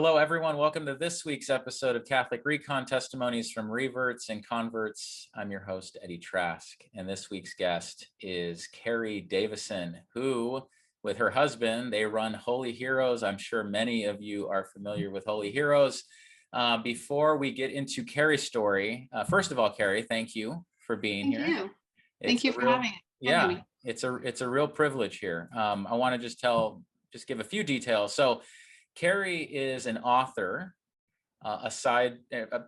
Hello, everyone. Welcome to this week's episode of Catholic ReCon Testimonies from Reverts and Converts. I'm your host, Eddie Trask, and this week's guest is Kerri Davison, who, with her husband, they run Holy Heroes. I'm sure many of you are familiar with Holy Heroes. Before we get into Kerri's story, first of all, Kerri, thank you for being here. Thank you. Thank you for having me. It's a real privilege here. I want to just give a few details. So Kerri is an author,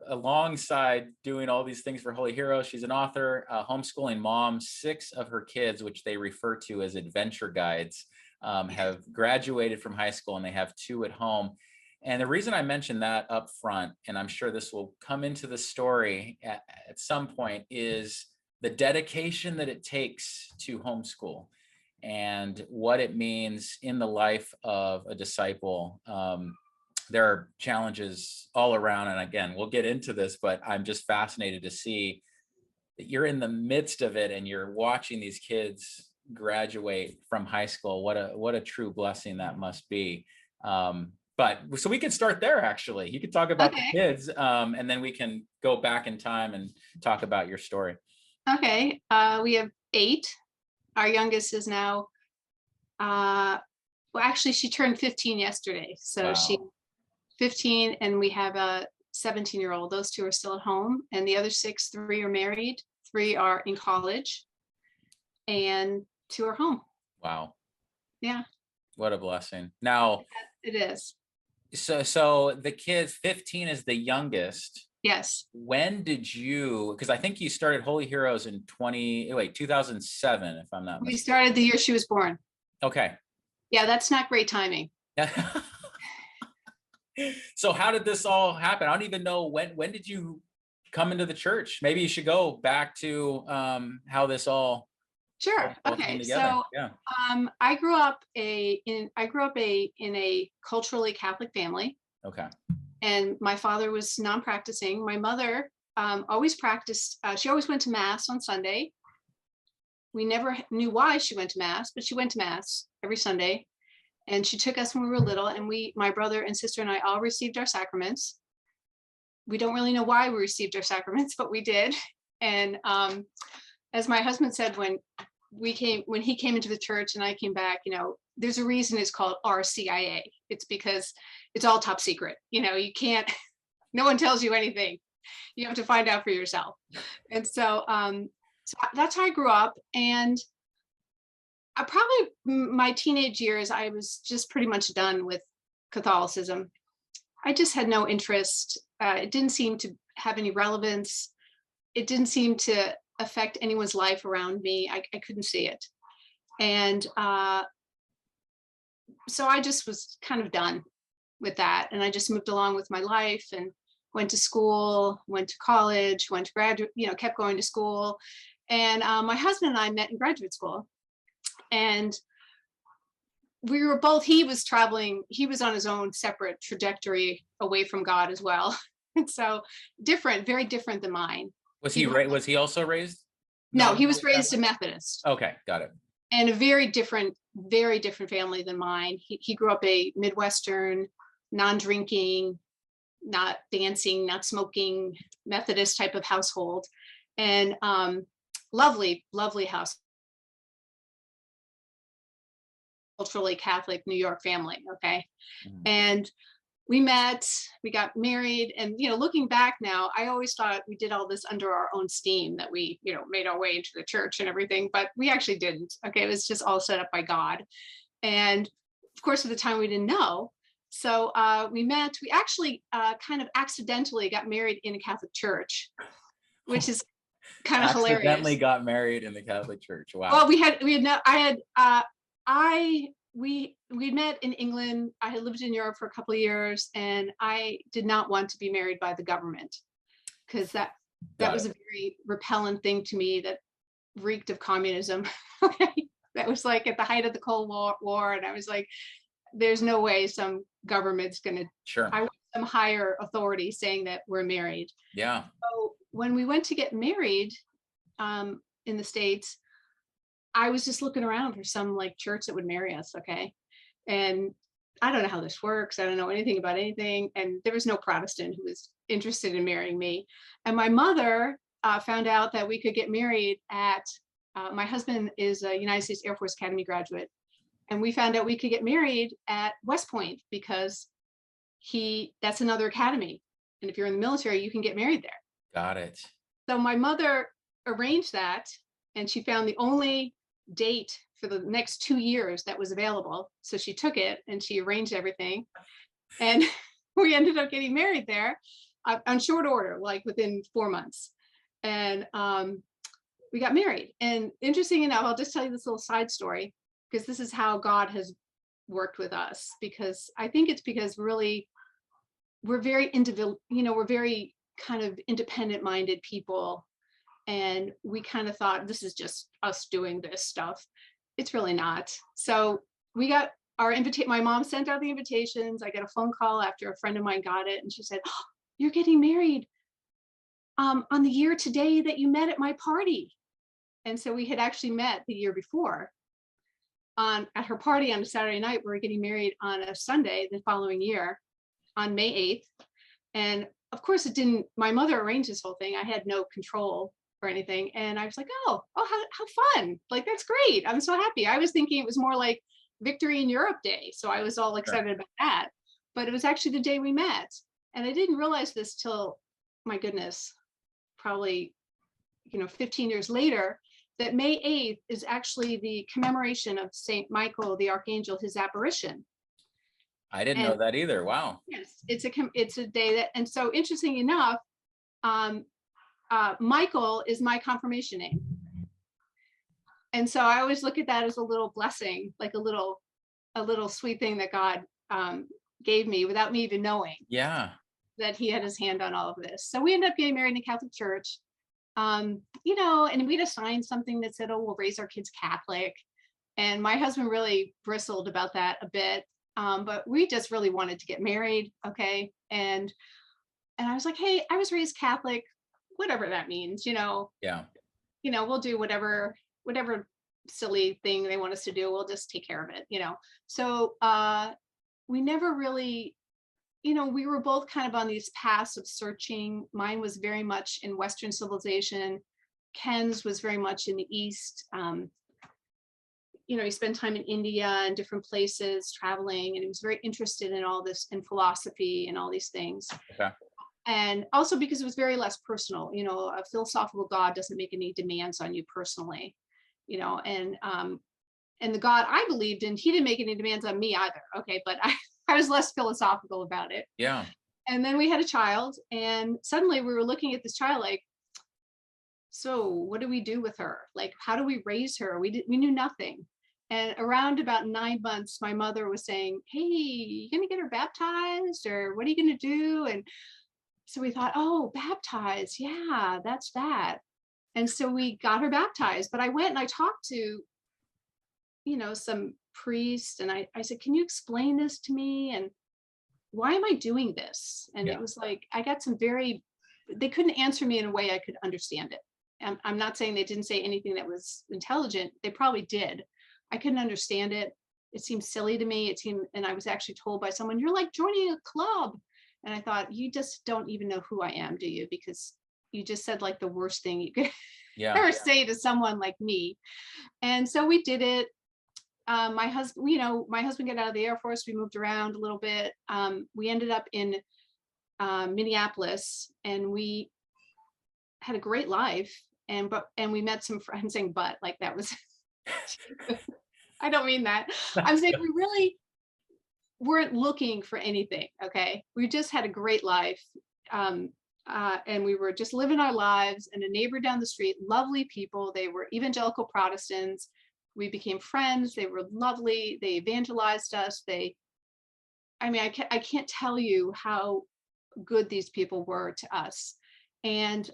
alongside doing all these things for Holy Heroes. She's an author, homeschooling mom. 6 of her kids, which they refer to as adventure guides, have graduated from high school, and they have 2 at home. And the reason I mentioned that up front, and I'm sure this will come into the story at some point, is the dedication that it takes to homeschool and what it means in the life of a disciple. There are challenges all around. And again, we'll get into this, but I'm just fascinated to see that you're in the midst of it and you're watching these kids graduate from high school. What a true blessing that must be. But so we could start there, actually. You could talk about the kids, and then we can go back in time and talk about your story. Okay. We have 8. Our youngest is now, actually she turned 15 yesterday. So Wow. She's 15 and we have a 17-year-old. Those 2 are still at home, and the other 6, 3 are married, 3 are in college, and 2 are home. Wow. Yeah. What a blessing. Now it is. So the kids, 15 is the youngest. Yes. When did you, because I think you started Holy Heroes in 2007, if I'm not mistaken. We started the year she was born. Okay. Yeah, that's not great timing. So how did this all happen? I don't even know when did you come into the church? Maybe you should go back to how this all Sure. Okay. So yeah. I grew up in a culturally Catholic family. Okay. And my father was non-practicing. My mother always practiced. She always went to Mass on Sunday. We never knew why she went to Mass, but she went to Mass every Sunday. And she took us when we were little, and my brother and sister and I all received our sacraments. We don't really know why we received our sacraments, but we did. And as my husband said, when he came into the church and I came back, there's a reason it's called RCIA. It's because it's all top secret. You can't, no one tells you anything. You have to find out for yourself. And so, so that's how I grew up. And I probably, my teenage years, I was just pretty much done with Catholicism. I just had no interest. It didn't seem to have any relevance. It didn't seem to affect anyone's life around me. I couldn't see it. And so I just was kind of done with that. And I just moved along with my life and went to school, went to college, went to graduate, kept going to school. And my husband and I met in graduate school. And we were both, he was traveling, he was on his own separate trajectory away from God as well. And so different, very different than mine. Was he also raised? No, he was raised a Methodist. Okay, got it. And a very different family than mine. He grew up a Midwestern, non-drinking, not dancing, not smoking, Methodist type of household. And lovely, lovely house. Culturally Catholic New York family. Okay. Mm. And we got married, and looking back now, I always thought we did all this under our own steam, that we made our way into the church and everything, but we actually didn't. Okay, it was just all set up by God. And of course, at the time we didn't know. So we actually kind of accidentally got married in a Catholic church, which is kind of hilarious. Accidentally got married in the Catholic Church. Wow. Well, we met in England. I had lived in Europe for a couple of years, and I did not want to be married by the government, because that was a very repellent thing to me, that reeked of communism. That was like at the height of the Cold War, and I was like, there's no way some government's gonna. Sure. I want some higher authority saying that we're married. Yeah. So when we went to get married in the States, I was just looking around for some church that would marry us. Okay. And I don't know how this works. I don't know anything about anything. And there was no Protestant who was interested in marrying me. And my mother found out that we could get married at, my husband is a United States Air Force Academy graduate. And we found out we could get married at West Point because that's another academy. And if you're in the military, you can get married there. Got it. So my mother arranged that, and she found the only date for the next 2 years that was available. So she took it and she arranged everything. And we ended up getting married there on short order, like within 4 months. And we got married. And interesting enough, I'll just tell you this little side story, because this is how God has worked with us. Because I think it's because really we're very individual, we're very kind of independent minded people. And we kind of thought this is just us doing this stuff. It's really not. So we got our invitation. My mom sent out the invitations. I got a phone call after a friend of mine got it. And she said, oh, you're getting married on the year today that you met at my party. And so we had actually met the year before at her party on a Saturday night. We were getting married on a Sunday the following year on May 8th. And of course it didn't, my mother arranged this whole thing. I had no control or anything. And I was like, oh, how fun. Like, that's great. I'm so happy. I was thinking it was more like Victory in Europe Day. So I was all excited about that. But it was actually the day we met. And I didn't realize this till, my goodness, probably, 15 years later, that May 8th is actually the commemoration of Saint Michael, the Archangel, his apparition. I didn't know that either. Wow. Yes, it's a day that, and so interesting enough, Michael is my confirmation name. And so I always look at that as a little blessing, like a little sweet thing that God gave me without me even knowing. Yeah. That he had his hand on all of this. So we ended up getting married in the Catholic Church, and we'd assigned something that said, oh, we'll raise our kids Catholic. And my husband really bristled about that a bit. But we just really wanted to get married. Okay. And I was like, hey, I was raised Catholic, whatever that means, Yeah. We'll do whatever silly thing they want us to do. We'll just take care of it, So we never really, we were both kind of on these paths of searching. Mine was very much in Western civilization. Ken's was very much in the East. He spent time in India and different places traveling, and he was very interested in all this, in philosophy and all these things. Okay. And also because it was very less personal, a philosophical God doesn't make any demands on you personally, and the God I believed in, he didn't make any demands on me either. Okay. But I was less philosophical about it. Yeah. And then we had a child, and suddenly we were looking at this child like, so what do we do with her? Like, how do we raise her? We knew nothing. And around about 9 months, my mother was saying, hey, you gonna get her baptized, or what are you gonna do? And so we thought, oh, baptized. Yeah, that's that. And so we got her baptized. But I went and I talked to, some priest, and I said, can you explain this to me? And why am I doing this? And it was like, I got they couldn't answer me in a way I could understand it. I'm not saying they didn't say anything that was intelligent. They probably did. I couldn't understand it. It seemed silly to me. And I was actually told by someone, you're like joining a club. And I thought, you just don't even know who I am, do you? Because you just said like the worst thing you could ever say to someone like me. And so we did it. My husband got out of the Air Force. We moved around a little bit. We ended up in Minneapolis, and we had a great life. And we met some friends, saying, but like that was, I don't mean that. I'm saying we really weren't looking for anything. Okay. We just had a great life. And we were just living our lives, and a neighbor down the street, lovely people. They were evangelical Protestants. We became friends. They were lovely. They evangelized us. I can't tell you how good these people were to us. And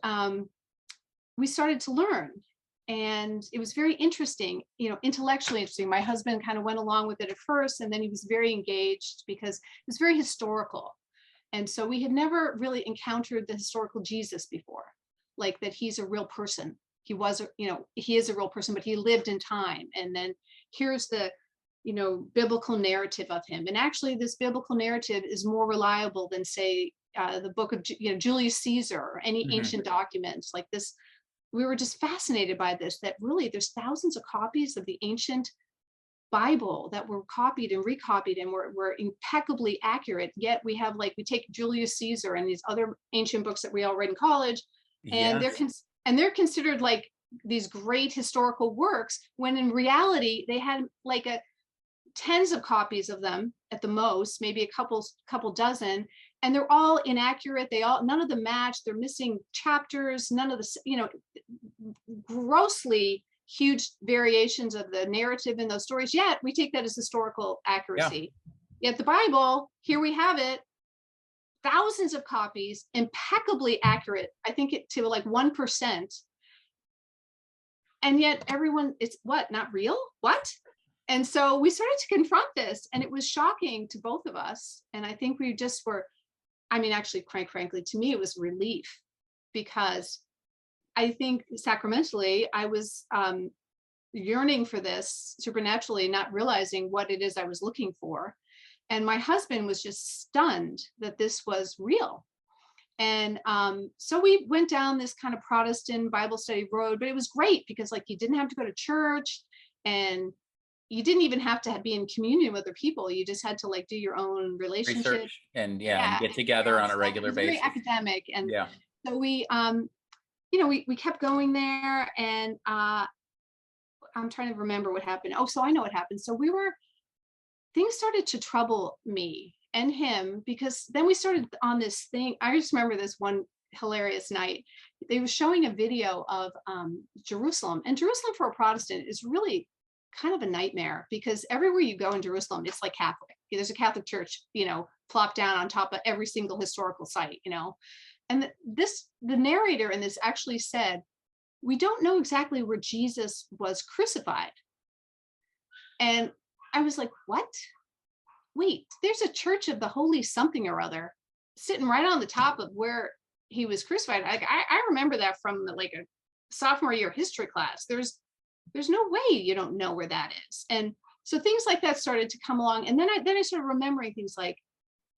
we started to learn, and it was very interesting, intellectually interesting. My husband kind of went along with it at first, and then he was very engaged because it was very historical. And so we had never really encountered the historical Jesus before, like that he's a real person. He was, he is a real person, but he lived in time. And then here's the, biblical narrative of him. And actually this biblical narrative is more reliable than, say, the book of Julius Caesar or any ancient documents like this. We were just fascinated by this, that really there's thousands of copies of the ancient Bible that were copied and recopied and were impeccably accurate. Yet we have, like, we take Julius Caesar and these other ancient books that we all read in college, and they're considered like these great historical works, when in reality they had like tens of copies of them at the most, maybe a couple dozen, and they're all inaccurate. None of them match. They're missing chapters. None of the grossly huge variations of the narrative in those stories. Yet we take that as historical accuracy. Yet the Bible, here we have it, thousands of copies, impeccably accurate. I think it to like 1%. And yet everyone, it's what, not real? What? And so we started to confront this, and it was shocking to both of us. And I think we just were, actually, quite frankly, to me, it was relief, because I think sacramentally, I was yearning for this supernaturally, not realizing what it is I was looking for. And my husband was just stunned that this was real. And so we went down this kind of Protestant Bible study road, but it was great because, like, you didn't have to go to church, and you didn't even have to be in communion with other people. You just had to, like, do your own relationship research and and get together on a regular basis. Very academic. And so we we kept going there, and I'm trying to remember what happened. Oh, so I know what happened. So things started to trouble me and him, because then we started on this thing. I just remember this one hilarious night. They were showing a video of Jerusalem, and Jerusalem for a Protestant is really kind of a nightmare, because everywhere you go in Jerusalem, it's like Catholic. There's a Catholic church, plopped down on top of every single historical site, And the narrator in this actually said, we don't know exactly where Jesus was crucified. And I was like, what? Wait, there's a church of the Holy something or other sitting right on the top of where he was crucified. I remember that from like a sophomore year history class. There's no way you don't know where that is. And so things like that started to come along. And then I started remembering things like,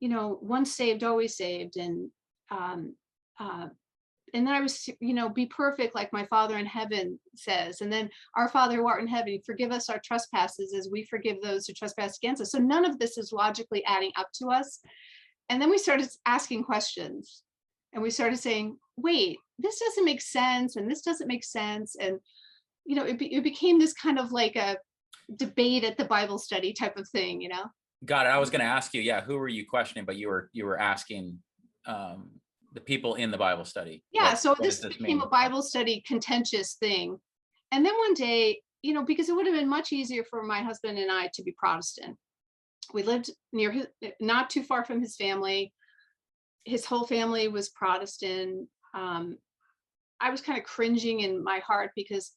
once saved, always saved. And then I was, be perfect like my Father in heaven says. And then, our Father who art in heaven, forgive us our trespasses as we forgive those who trespass against us. So none of this is logically adding up to us. And then we started asking questions, and we started saying, wait, this doesn't make sense. And this doesn't make sense. And, it became this kind of like a debate at the Bible study type of thing, Got it. I was going to ask you, who were you questioning? But you were asking the people in the Bible study. Yeah. So this became a Bible study contentious thing. And then one day, because it would have been much easier for my husband and I to be Protestant. We lived near not too far from his family. His whole family was Protestant. I was kind of cringing in my heart, because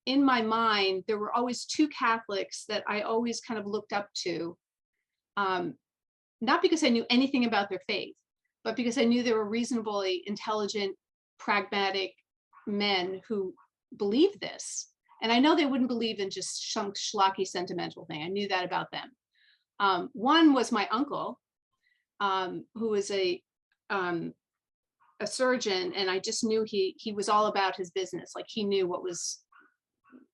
in my mind, there were always two Catholics that I always kind of looked up to. Not because I knew anything about their faith, but because I knew they were reasonably intelligent, pragmatic men who believed this. And I know they wouldn't believe in just some schlocky sentimental thing. I knew that about them. One was my uncle, who was a surgeon, and I just knew he was all about his business. Like, he knew what was,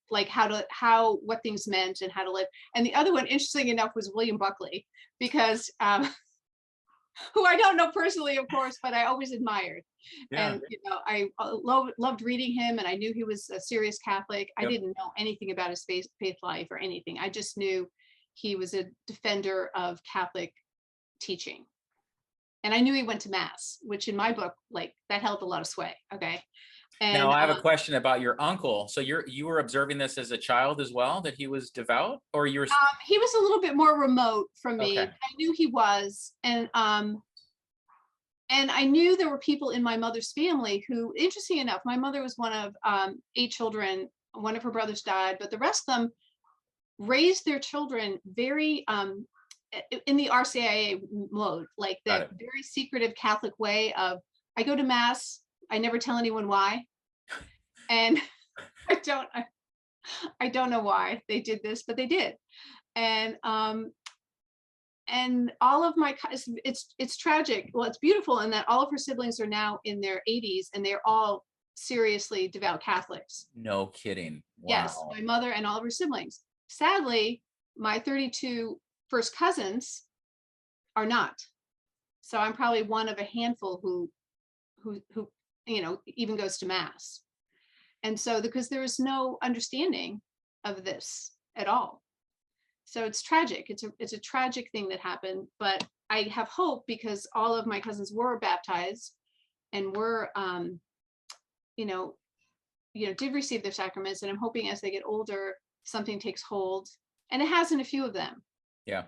like, what things meant and how to live. And the other one, interesting enough, was William Buckley, because who I don't know personally, of course, but I always admired. And I loved reading him, and I knew he was a serious Catholic. I didn't know anything about his faith life or anything. I just knew he was a defender of Catholic teaching. And I knew he went to Mass, which in my book, like, that held a lot of sway. Okay. And now I have a question about your uncle. So you were observing this as a child as well, that he was devout, or you were? He was a little bit more remote from me. Okay. I knew he was, and I knew there were people in my mother's family who, interesting enough, my mother was one of 8 children. One of her brothers died, but the rest of them raised their children very in the RCIA mode, like the very secretive Catholic way of, I go to Mass, I never tell anyone why. And I don't know why they did this, but they did. And all of my, it's tragic. Well, it's beautiful in that all of her siblings are now in their 80s and they're all seriously devout Catholics. No kidding. Yes, Wow. my mother and all of her siblings. Sadly, my 32 first cousins are not. So I'm probably one of a handful who even goes to mass. And so because there is no understanding of this at all. So it's tragic. It's a tragic thing that happened, but I have hope because all of my cousins were baptized and were did receive their sacraments, and I'm hoping as they get older something takes hold, and it has in a few of them. Yeah.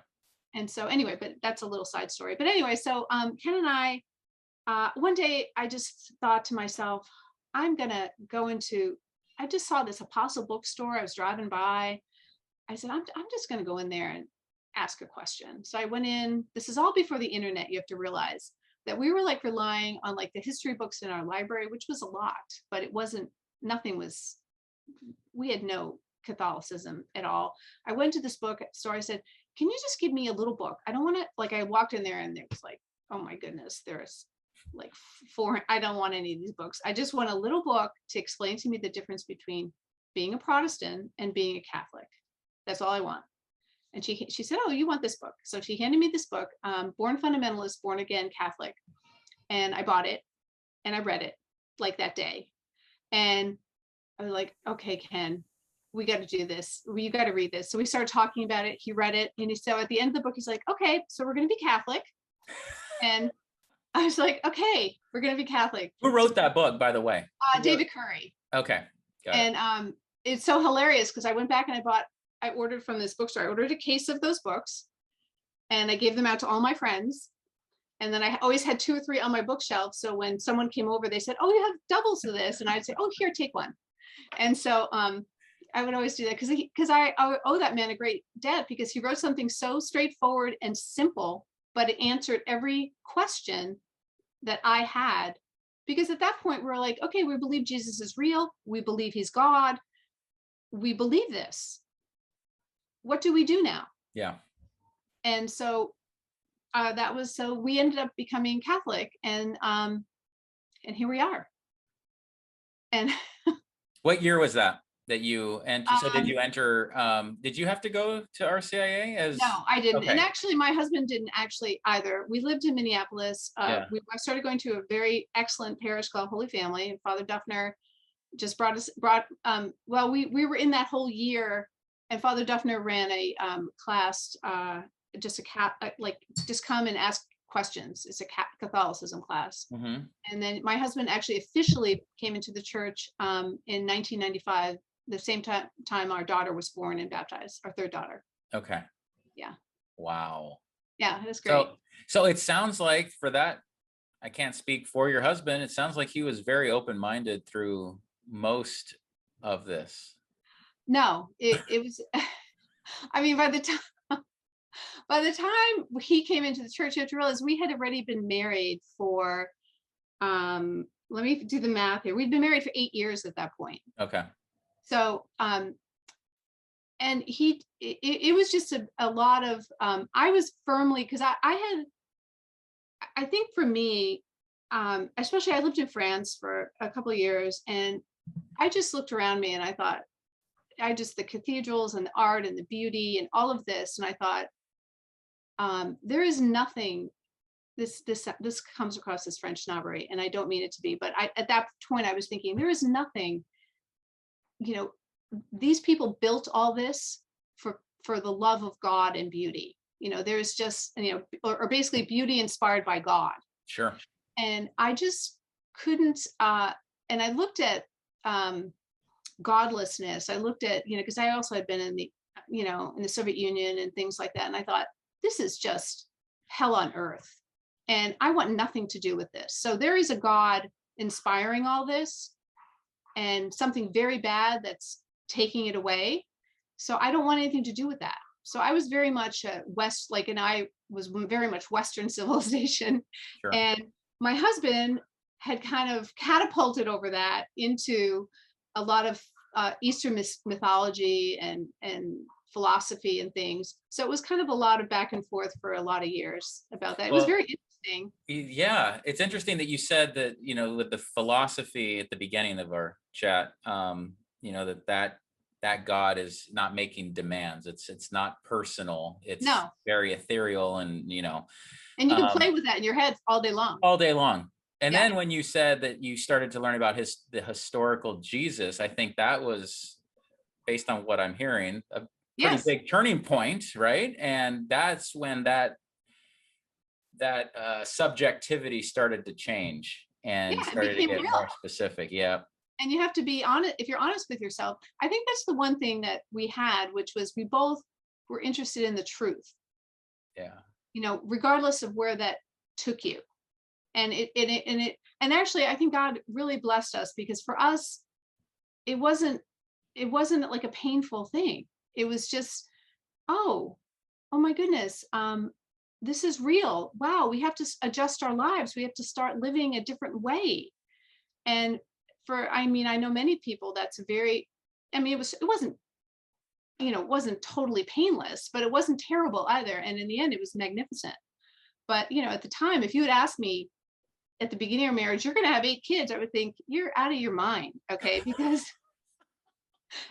And so anyway, but that's a little side story. But anyway, so Ken and I, one day I just thought to myself, I'm gonna go into, I just saw this Apostle bookstore. I was driving by. I said, I'm just gonna go in there and ask a question. So I went in. This is all before the internet. You have to realize that we were like relying on like the history books in our library, which was a lot, but it wasn't, nothing was, we had no Catholicism at all. I went to this bookstore. I said, can you just give me a little book? I don't want to, like, I walked in there and there was like, oh my goodness, there's like I don't want any of these books. I just want a little book to explain to me the difference between being a Protestant and being a Catholic. That's all I want. And she said, oh, you want this book? So she handed me this book, Born Fundamentalist, Born Again Catholic. And I bought it and I read it like that day. And I was like, okay, Ken, we got to do this. You got to read this. So we started talking about it. He read it. And so at the end of the book, he's like, okay, so we're going to be Catholic. And I was like, okay, we're going to be Catholic. Who wrote that book, by the way? David Curry. Okay. Got it. And it's so hilarious because I went back and I ordered from this bookstore. I ordered a case of those books and I gave them out to all my friends. And then I always had 2 or 3 on my bookshelf. So when someone came over, they said, oh, you have doubles of this. And I'd say, oh, here, take one. And so I would always do that because I owe that man a great debt because he wrote something so straightforward and simple, but it answered every question that I had. Because at that point, we're like, okay, we believe Jesus is real. We believe he's God. We believe this. What do we do now? Yeah. And so so we ended up becoming Catholic, and here we are. And what year was that you entered? So did you enter? Did you have to go to RCIA as? No, I didn't. Okay. And actually, my husband didn't actually either. We lived in Minneapolis. Yeah. I started going to a very excellent parish called Holy Family, and Father Duffner just brought. Well, we were in that whole year, and Father Duffner ran a class. Just come and ask questions. It's a Catholicism class. Mm-hmm. And then my husband actually officially came into the church in 1995, the same time our daughter was born and baptized, our third daughter. Okay. Yeah. Wow. Yeah, that's great. So it sounds like for that, I can't speak for your husband. It sounds like he was very open-minded through most of this. No, it was, I mean, by the time he came into the church, you have to realize we had already been married for, let me do the math here. We'd been married for 8 years at that point. Okay. So, and it was just a lot of, I was firmly, because I think for me, especially I lived in France for a couple of years, and I just looked around me and I thought, the cathedrals and the art and the beauty and all of this, and I thought, there is nothing, this comes across as French snobbery, and I don't mean it to be, but at that point I was thinking, there is nothing, these people built all this for the love of God and beauty. There's just, or basically beauty inspired by God. Sure. And I just couldn't, and I looked at godlessness. I looked at, because I also had been in the, in the Soviet Union and things like that. And I thought, this is just hell on earth. And I want nothing to do with this. So there is a God inspiring all this and something very bad that's taking it away. So I don't want anything to do with that. So I was very much and I was very much Western civilization. Sure. And my husband had kind of catapulted over that into a lot of Eastern mythology and philosophy and things. So it was kind of a lot of back and forth for a lot of years about that. It was Well, very interesting. yeah, it's interesting that you said that, with the philosophy at the beginning of our chat, that God is not making demands. It's not personal. It's No, very ethereal, and and you can um, play with that in your head all day long. all day long. And Yeah. then when you said that you started to learn about the historical Jesus, I think that was, based on what I'm hearing, a pretty Yes. big turning point, right? And that's when that subjectivity started to change, and you Yeah, it started to became get more real. specific. Yeah. And you have to be honest. If you're honest with yourself, I think that's the one thing that we had, which was we both were interested in the truth, Yeah. regardless of where that took you. And actually, I think God really blessed us, because for us, it wasn't like a painful thing. It was just, oh my goodness, this is real. Wow, we have to adjust our lives. We have to start living a different way. And I know many people that's very, it wasn't totally painless, but it wasn't terrible either. And in the end, it was magnificent. But at the time, if you had asked me at the beginning of marriage, you're going to have 8 kids, I would think you're out of your mind. Okay. Because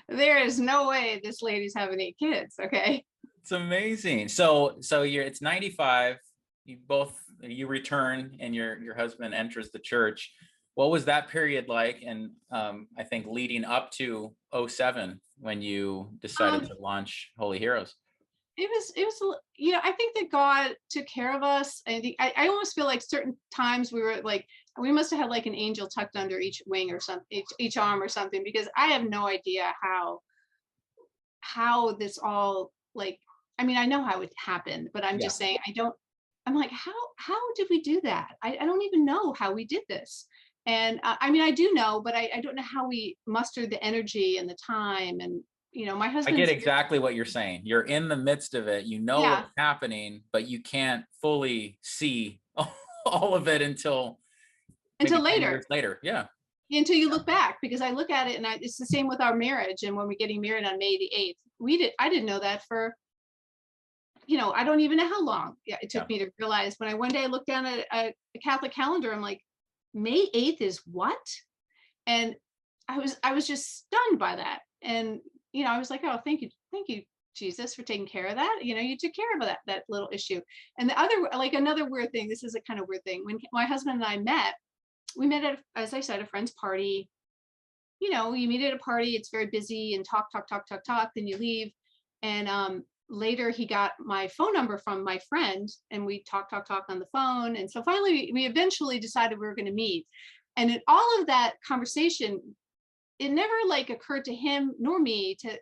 there is no way this lady's having 8 kids. Okay. It's amazing. So it's 95. You return, and your husband enters the church. What was that period like? And I think leading up to '07, when you decided Um, to launch Holy Heroes. it was I think that God took care of us. I almost feel like certain times we were like, we must have had like an angel tucked under each wing or something, each arm or something, because I have no idea how this all, like, I know how it happened, but I'm Yeah. just saying, I'm like, how did we do that? I don't even know how we did this. And I do know, but I don't know how we mustered the energy and the time. And my I get husband's, exactly what you're saying. You're in the midst of it. You know yeah, what's happening, but you can't fully see all of it until until maybe 10 later. years later. Yeah. Until you look back, because I look at it, and it's the same with our marriage. And when we're getting married on May the 8th, I didn't know that for, I don't even know how long it Yeah. took me to realize. When I one day I looked down at a Catholic calendar, I'm like, May 8th is what? And I was just stunned by that. And I was like, oh, thank you, Jesus, for taking care of that. You took care of that little issue. And the other, like, another weird thing, this is a kind of weird thing. When my husband and I met, we met at, as I said, a friend's party. You meet at a party, it's very busy, and talk, then you leave. And later he got my phone number from my friend, and we talk on the phone. And so finally we eventually decided we were going to meet. And in all of that conversation, it never like occurred to him nor me to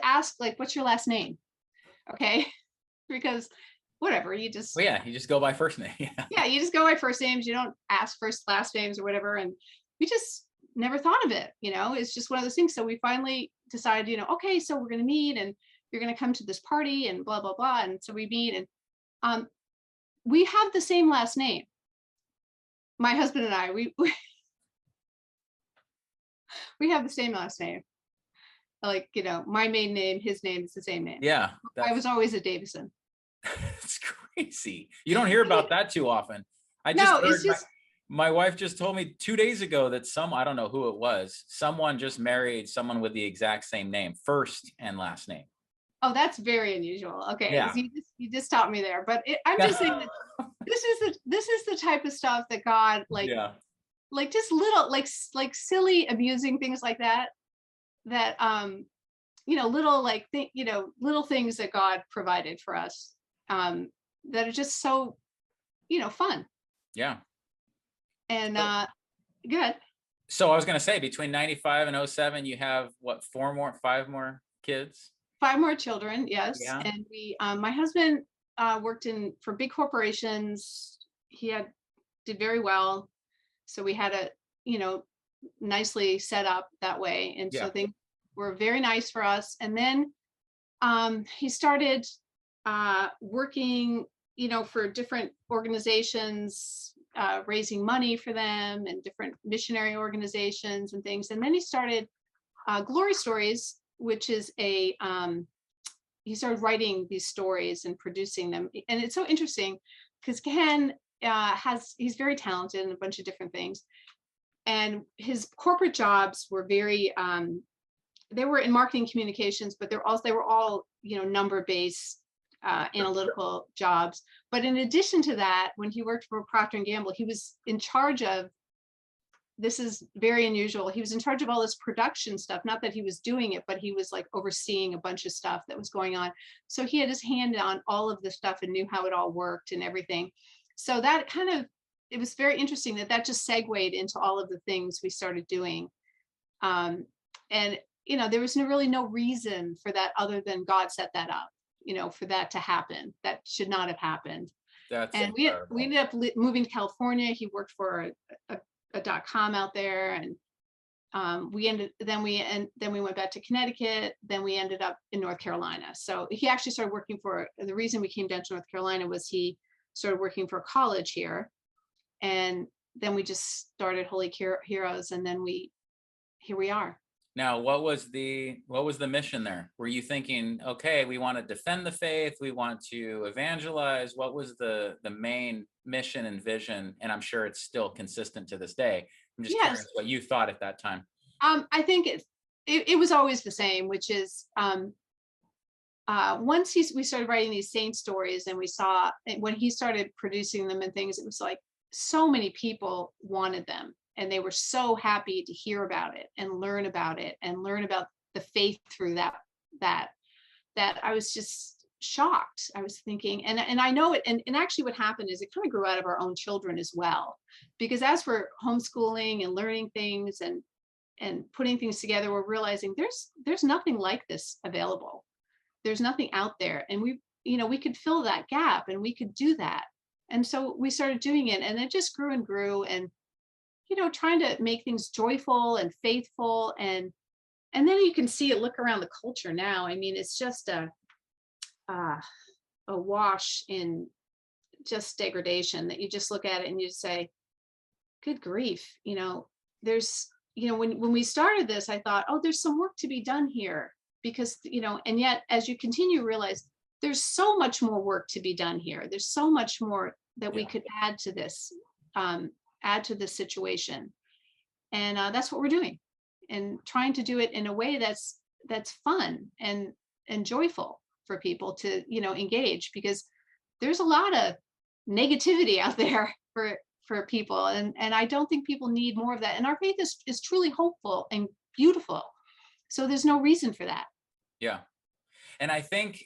ask, like, what's your last name? Okay. Because whatever, you just, Well, yeah, you just go by first name. Yeah. yeah, you just go by first names. You don't ask first last names or whatever. And we just never thought of it. It's just one of those things. So we finally decided, okay, so we're going to meet, and you're going to come to this party, and blah, blah, blah. And so we meet, and we have the same last name. My husband and I, we have the same last name. Like, my maiden name, his name is the same name. Yeah. I was always a Davison. It's crazy. You don't hear about that too often. I just No, it's heard just, my wife just told me 2 days ago that I don't know who it was, someone just married someone with the exact same name, first and last name. oh, that's very unusual. Okay, Yeah. so you just taught me there. But I'm just saying that this is the type of stuff that God, Yeah. like just little, like silly, amusing things like that. That little, like little things that God provided for us, that are just so fun. Yeah. And So, good. so I was going to say, between 95 and '07, you have what, 5 more kids? 5 more children, yes. Yeah. And my husband worked for big corporations. He did very well, so we had a nicely set up that way, and Yeah. so things were very nice for us. And then he started working, for different organizations, raising money for them, and different missionary organizations and things. And then he started Glory Stories, which is a he started writing these stories and producing them. And it's so interesting because Ken he's very talented in a bunch of different things. And his corporate jobs were very, they were in marketing communications, but they were all, number based analytical jobs. But in addition to that, when he worked for Procter and Gamble, he was in charge of, this is very unusual, he was in charge of all this production stuff. Not that he was doing it, but he was like overseeing a bunch of stuff that was going on. So he had his hand on all of the stuff and knew how it all worked and everything. So that kind of, it was very interesting that just segued into all of the things we started doing. And, there was really no reason for that other than God set that up, for that to happen. That should not have happened. That's and we ended up moving to California. He worked for a .com out there, and then we went back to Connecticut. Then we ended up in North Carolina. So he actually started working for, the reason we came down to North Carolina was he started working for a college here, and then we just started Holy Heroes, and then here we are. Now, what was the mission there? Were you thinking, okay, we want to defend the faith, we want to evangelize? What was the main mission and vision? And I'm sure it's still consistent to this day. I'm just curious what you thought at that time. I think it was always the same, which is once we started writing these saint stories, and we saw when he started producing them and things, it was like so many people wanted them. And they were so happy to hear about it and learn about the faith through that I was just shocked. I was thinking, and I know it, and actually what happened is it kind of grew out of our own children as well, because as we're homeschooling and learning things and putting things together, we're realizing there's nothing like this available. There's nothing out there, and we could fill that gap, and we could do that. And so we started doing it, and it just grew and grew, and trying to make things joyful and faithful. And then you can see it, look around the culture now. I mean, it's just a wash in just degradation, that you just look at it and you say, good grief. There's, when we started this, I thought, oh, there's some work to be done here, because, and yet as you continue to realize there's so much more work to be done here. There's so much more that we could add to this situation. And that's what we're doing, and trying to do it in a way that's fun and joyful for people to engage, because there's a lot of negativity out there for people, and I don't think people need more of that. And our faith is truly hopeful and beautiful, so there's no reason for that. Yeah. And I think,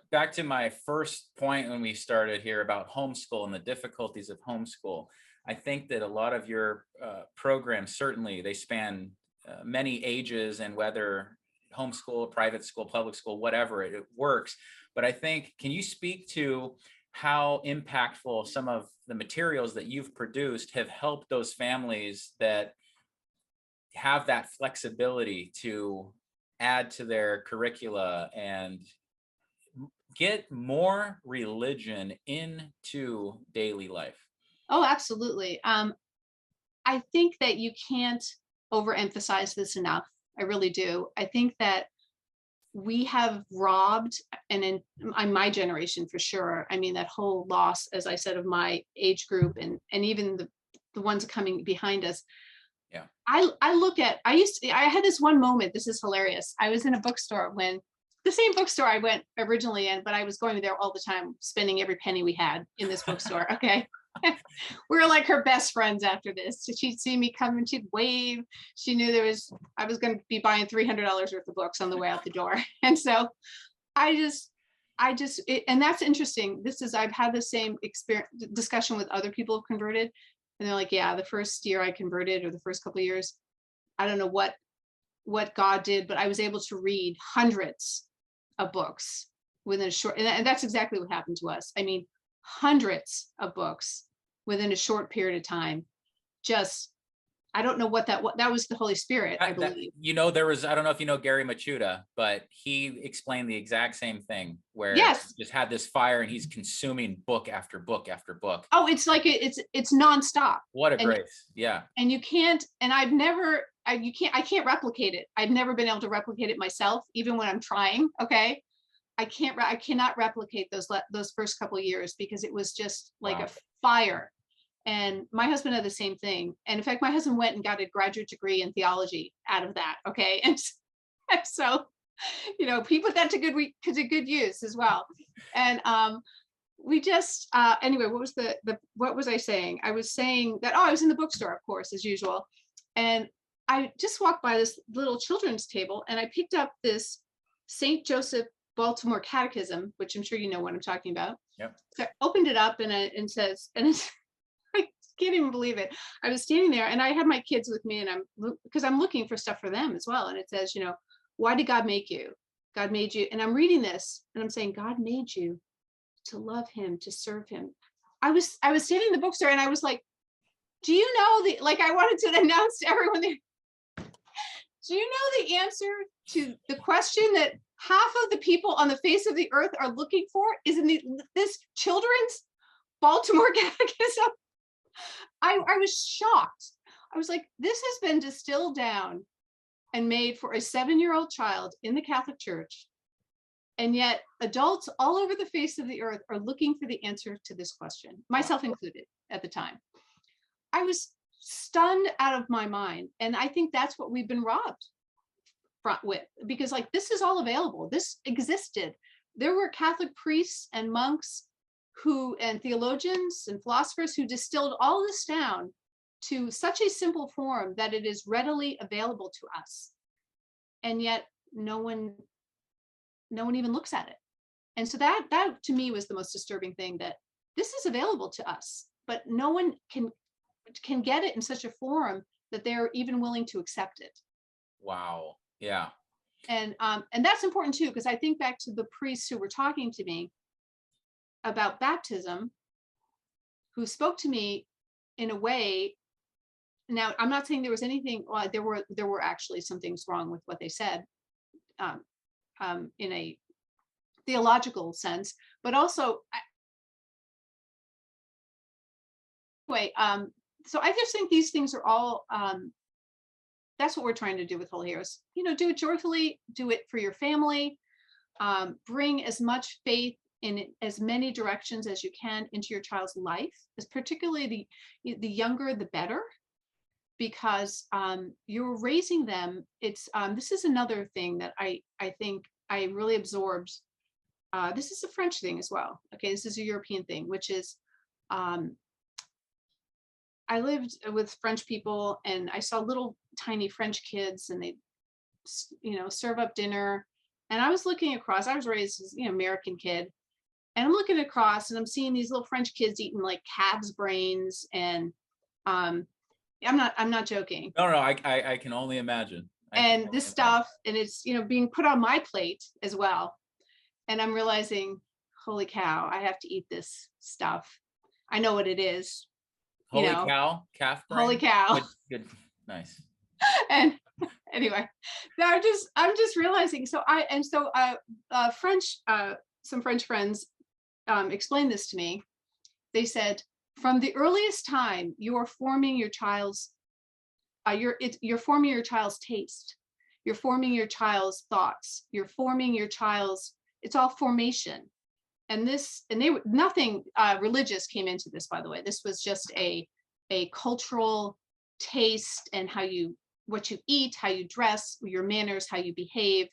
back to my first point when we started here about homeschool and the difficulties of homeschool, I think that a lot of your programs, certainly they span many ages, and whether homeschool, private school, public school, whatever, it works. But I think, can you speak to how impactful some of the materials that you've produced have helped those families that have that flexibility to add to their curricula and get more religion into daily life? Oh, absolutely. I think that you can't overemphasize this enough. I really do. I think that we have robbed, and in my generation for sure, I mean, that whole loss, as I said, of my age group, and even the ones coming behind us. Yeah. I had this one moment, this is hilarious. I was in a bookstore, when the same bookstore I went originally in, but I was going there all the time, spending every penny we had in this bookstore. Okay. We were like her best friends after this. So she'd see me come and she'd wave. She knew I was going to be buying $300 worth of books on the way out the door. And so and that's interesting. I've had the same discussion with other people who've converted. And they're like, yeah, the first year I converted, or the first couple of years, I don't know what God did, but I was able to read hundreds of books within a short, and that's exactly what happened to us. I mean, hundreds of books within a short period of time. I don't know what that was, the Holy Spirit, I believe. There was, I don't know if you know Gary Machuda, but he explained the exact same thing, where he just had this fire and he's consuming book after book after book. Oh, it's like it's nonstop. What a grace. Yeah. And you can't, and I can't replicate it. I've never been able to replicate it myself, even when I'm trying. Okay. I cannot replicate those first couple of years, because it was just like Wow. a fire. And my husband had the same thing. And in fact, my husband went and got a graduate degree in theology out of that. Okay. And so, he put that to good use as well. And we just anyway, what was I saying? I was saying that, I was in the bookstore, of course, as usual. And I just walked by this little children's table, and I picked up this St. Joseph Baltimore Catechism, which I'm sure you know what I'm talking about. Yep. So I opened it up, and it's I can't even believe it. I was standing there, and I had my kids with me, and because I'm looking for stuff for them as well. And it says, why did God make you? God made you. And I'm reading this, and I'm saying, God made you to love him, to serve him. I was standing in the bookstore, and I was like, do you know I wanted to announce to everyone there, do you know the answer to the question that half of the people on the face of the earth are looking for is in this children's Baltimore Catechism? I was shocked. I was like, this has been distilled down and made for a 7-year-old child in the Catholic Church. And yet adults all over the face of the earth are looking for the answer to this question, myself included at the time. I was stunned out of my mind. And I think that's what we've been robbed with, because this is all available. This existed. There were Catholic priests and monks and theologians and philosophers who distilled all this down to such a simple form that it is readily available to us. And yet no one even looks at it. And so that to me was the most disturbing thing, that this is available to us, but no one can get it in such a form that they're even willing to accept it. Wow. Yeah. And that's important too, because I think back to the priests who were talking to me about baptism, who spoke to me in a way. Now, I'm not saying there was anything. Well, there were actually some things wrong with what they said, in a theological sense, but also anyway. So I just think these things are all. That's what we're trying to do with Holy Heroes. Do it joyfully. Do it for your family. Bring as much faith in as many directions as you can into your child's life, as particularly the younger, the better, because you're raising them. It's this is another thing that I think I really absorbed. This is a French thing as well. Okay, this is a European thing, which is I lived with French people, and I saw little tiny French kids, and they serve up dinner. And I was looking across. I was raised as American kid, and I'm looking across, and I'm seeing these little French kids eating like calves brains, and I'm not joking. No, I can only imagine. And this stuff, and it's being put on my plate as well, and I'm realizing, holy cow, I have to eat this stuff. I know what it is. Holy cow, calf brain. Holy cow. Good. Nice. And anyway, I'm just realizing. So some French friends explained this to me. They said, from the earliest time, you are forming your child's you're forming your child's taste. You're forming your child's thoughts. You're forming your child's. It's all formation. And nothing religious came into this, by the way. This was just a cultural taste, and what you eat, how you dress, your manners, how you behave,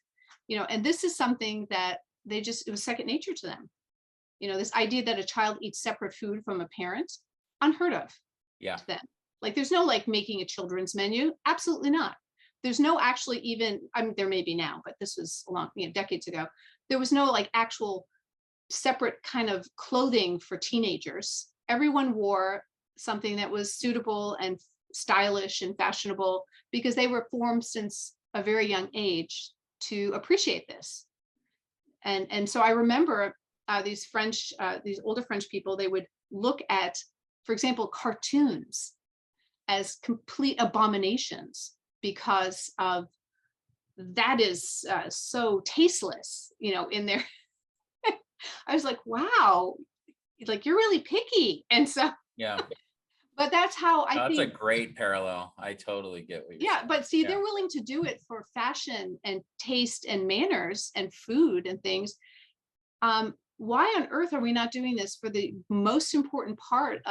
and this is something that it was second nature to them. This idea that a child eats separate food from a parent, unheard of. Yeah. To them. There's no making a children's menu. Absolutely not. There's no actually even, there may be now, but this was a long, decades ago. There was no actual separate kind of clothing for teenagers. Everyone wore something that was suitable and stylish and fashionable, because they were formed since a very young age to appreciate this. And so I remember these older French people, they would look at, for example, cartoons as complete abominations, because of that is so tasteless, in there. I was like, wow, you're really picky. And so, yeah. But that's how I think. That's a great parallel. I totally get what you're saying. But see, they're willing to do it for fashion and taste and manners and food and things. Why on earth are we not doing this for the most important part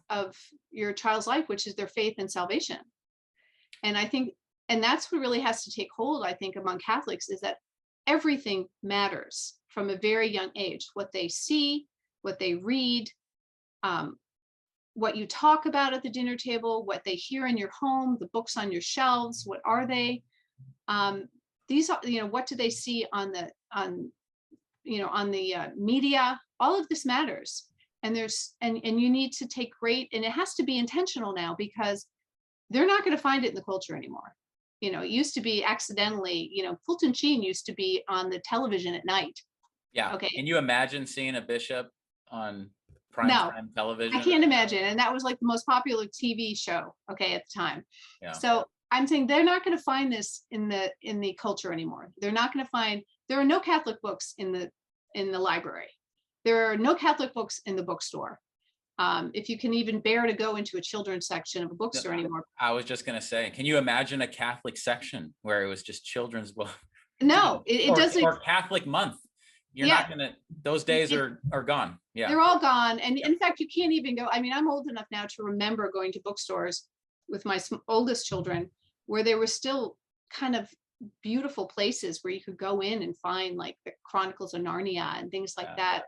of your child's life, which is their faith and salvation? And I think, and that's what really has to take hold, I think, among Catholics, is that everything matters from a very young age. What they see, what they read, what you talk about at the dinner table, what they hear in your home, the books on your shelves, what are they? These are, what do they see on the media? All of this matters. And you need to take great, and it has to be intentional now, because they're not going to find it in the culture anymore. It used to be accidentally, Fulton Sheen used to be on the television at night. Yeah. Okay. Can you imagine seeing a bishop on prime No, time television? I can't imagine. And that was like the most popular TV show, okay, at the time. Yeah. So I'm saying they're not going to find this in the culture anymore. They're not going to find, there are no Catholic books in the library. There are no Catholic books in the bookstore. If you can even bear to go into a children's section of a bookstore anymore. I was just going to say, can you imagine a Catholic section where it was just children's books? No, it doesn't. Or Catholic month. You're not going to, those days are gone. Yeah. They're all gone. And in fact, you can't even go. I mean, I'm old enough now to remember going to bookstores with my oldest children, where there were still kind of beautiful places where you could go in and find like the Chronicles of Narnia and things like that,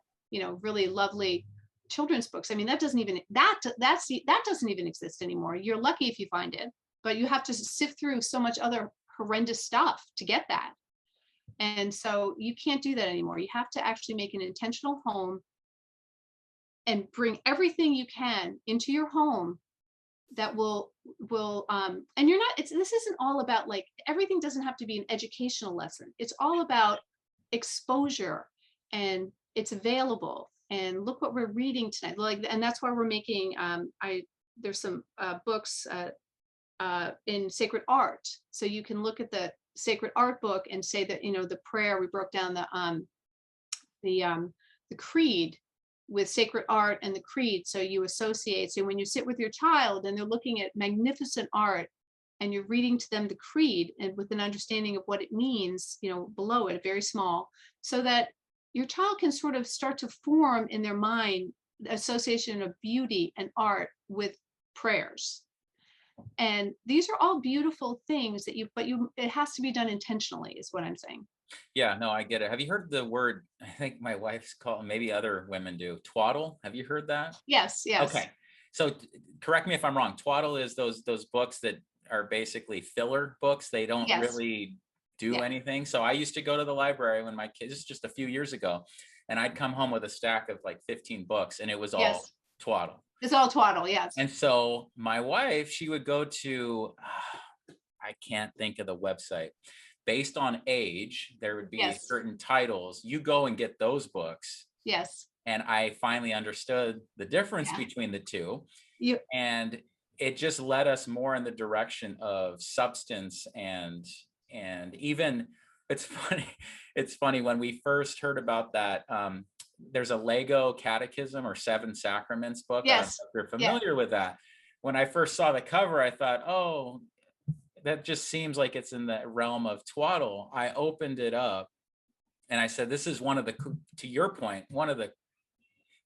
really lovely children's books. I mean, that doesn't even exist anymore. You're lucky if you find it, but you have to sift through so much other horrendous stuff to get that. And so you can't do that anymore. You have to actually make an intentional home and bring everything you can into your home that will and you're not, this isn't all about, like, everything doesn't have to be an educational lesson. It's all about exposure, and it's available. And look what we're reading tonight. Like, and that's why we're making, there's some books in sacred art. So you can look at the sacred art book and say that, the prayer, we broke down the creed with sacred art and the creed. So you associate, so when you sit with your child and they're looking at magnificent art and you're reading to them the creed, and with an understanding of what it means, below it, very small, so that your child can sort of start to form in their mind the association of beauty and art with prayers. And these are all beautiful things that it has to be done intentionally, is what I'm saying. Yeah, no, I get it. Have you heard the word, I think my wife's called, maybe other women do, twaddle? Have you heard that? Yes. Okay. So correct me if I'm wrong. Twaddle is those books that are basically filler books. They don't really do anything. So I used to go to the library when my kids, just a few years ago, and I'd come home with a stack of like 15 books, and it was all twaddle. It's all twaddle, yes. And so my wife, she would go to, I can't think of the website. Based on age, there would be certain titles. You go and get those books. Yes. And I finally understood the difference between the two. And it just led us more in the direction of substance and even, it's funny when we first heard about that, there's a Lego Catechism or Seven Sacraments book. Yes. If you're familiar with that. When I first saw the cover, I thought, oh, that just seems like it's in the realm of twaddle. I opened it up and I said, this is one of the, to your point,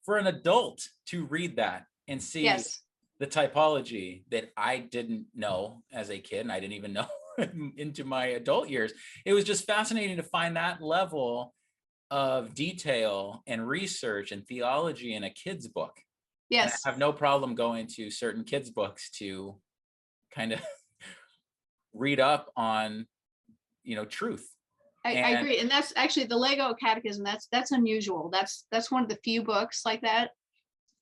for an adult to read that and see the typology that I didn't know as a kid, and I didn't even know into my adult years. It was just fascinating to find that level of detail and research and theology in a kid's book. Yes. And I have no problem going to certain kids' books to kind of read up on, truth. I agree. And that's actually the Lego Catechism. That's unusual. That's one of the few books like that.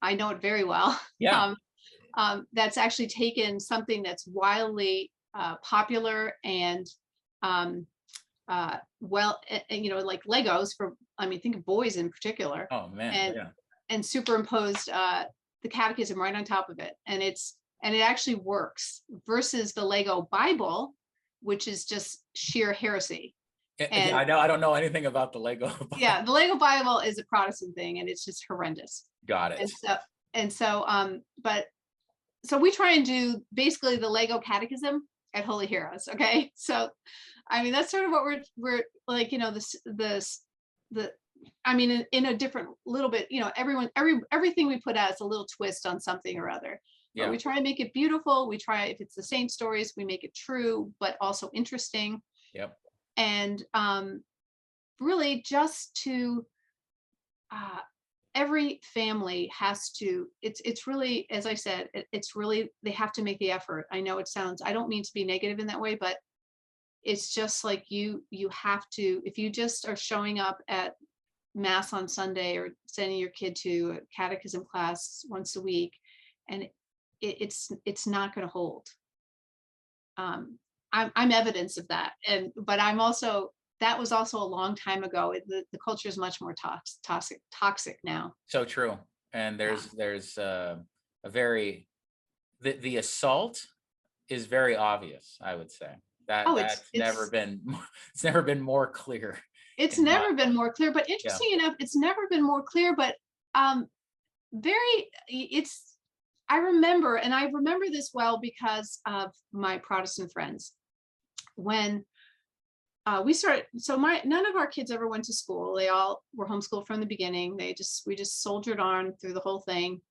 I know it very well. Yeah. That's actually taken something that's wildly popular and like Legos think of boys in particular. Oh man. And superimposed the catechism right on top of it. And it actually works, versus the Lego Bible, which is just sheer heresy. And I don't know anything about the Lego Bible. Yeah, the Lego Bible is a Protestant thing, and it's just horrendous. Got it. So we try and do basically the Lego Catechism at Holy Heroes. Okay, so that's sort of what we're like. The I mean, in a different little bit, you know, everything we put out is a little twist on something or other. But Yeah. we try to make it beautiful. We try, if it's the same stories, we make it true, but also interesting. Yep. And really just to, uh, every family has to, it's really, as I said, it's really, they have to make the effort. I know it sounds, I don't mean to be negative in that way, but it's just like you have to, if you just are showing up at mass on Sunday or sending your kid to a catechism class once a week, and it's not going to hold. I'm evidence of that, and but I'm also, that was also a long time ago. The culture is much more toxic now. So true. And Yeah. there's a very, the assault is very obvious, I would say. That Oh, that's never been it's never been more clear it's in my never been more clear, but yeah. interesting enough, it's never been more clear, but very, it's, I remember, and I remember this well because of my Protestant friends. When we started, so none of our kids ever went to school. They all were homeschooled from the beginning. We just soldiered on through the whole thing.